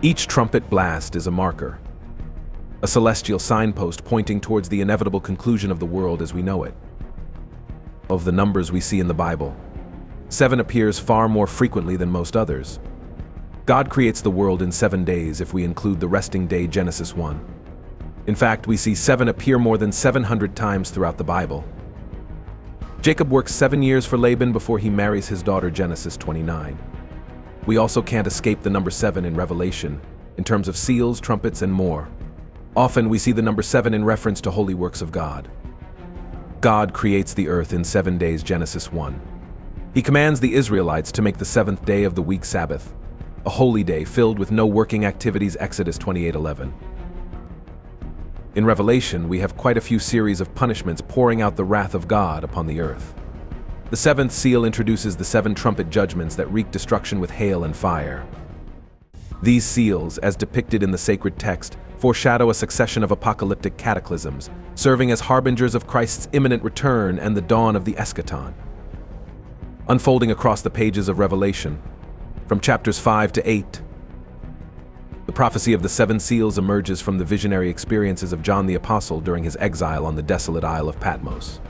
Each trumpet blast is a marker, a celestial signpost pointing towards the inevitable conclusion of the world as we know it. Of the numbers we see in the Bible, 7 appears far more frequently than most others. God creates the world in 7 days if we include the resting day, Genesis 1. In fact, we see 7 appear more than 700 times throughout the Bible. Jacob works 7 years for Laban before he marries his daughter, Genesis 29. We also can't escape the number 7 in Revelation, in terms of seals, trumpets, and more. Often we see the number 7 in reference to holy works of God. God creates the earth in 7 days, Genesis 1. He commands the Israelites to make the 7th day of the week Sabbath, a holy day filled with no working activities, Exodus 28:11. In Revelation, we have quite a few series of punishments pouring out the wrath of God upon the earth. The 7th seal introduces the 7 trumpet judgments that wreak destruction with hail and fire. These seals, as depicted in the sacred text, foreshadow a succession of apocalyptic cataclysms, serving as harbingers of Christ's imminent return and the dawn of the eschaton. Unfolding across the pages of Revelation, from chapters 5 to 8, the prophecy of the 7 seals emerges from the visionary experiences of John the Apostle during his exile on the desolate Isle of Patmos.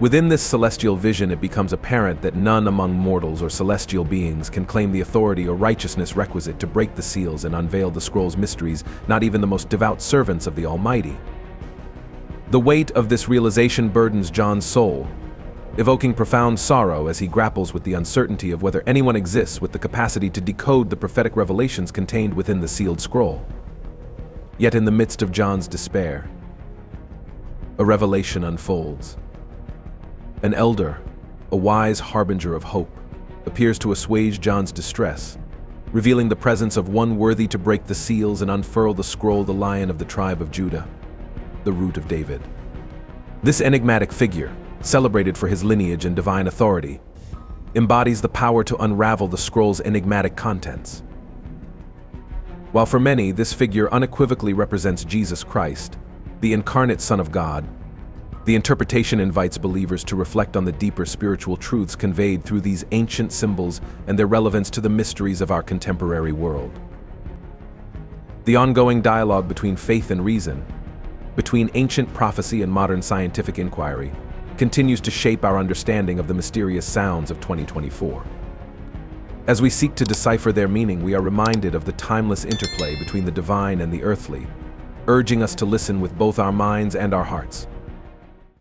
Within this celestial vision, it becomes apparent that none among mortals or celestial beings can claim the authority or righteousness requisite to break the seals and unveil the scroll's mysteries, not even the most devout servants of the Almighty. The weight of this realization burdens John's soul, evoking profound sorrow as he grapples with the uncertainty of whether anyone exists with the capacity to decode the prophetic revelations contained within the sealed scroll. Yet in the midst of John's despair, a revelation unfolds. An elder, a wise harbinger of hope, appears to assuage John's distress, revealing the presence of one worthy to break the seals and unfurl the scroll, the Lion of the tribe of Judah, the Root of David. This enigmatic figure, celebrated for his lineage and divine authority, embodies the power to unravel the scroll's enigmatic contents. While for many this figure unequivocally represents Jesus Christ, the incarnate Son of God, the interpretation invites believers to reflect on the deeper spiritual truths conveyed through these ancient symbols and their relevance to the mysteries of our contemporary world. The ongoing dialogue between faith and reason, between ancient prophecy and modern scientific inquiry, continues to shape our understanding of the mysterious sounds of 2024. As we seek to decipher their meaning, we are reminded of the timeless interplay between the divine and the earthly, urging us to listen with both our minds and our hearts.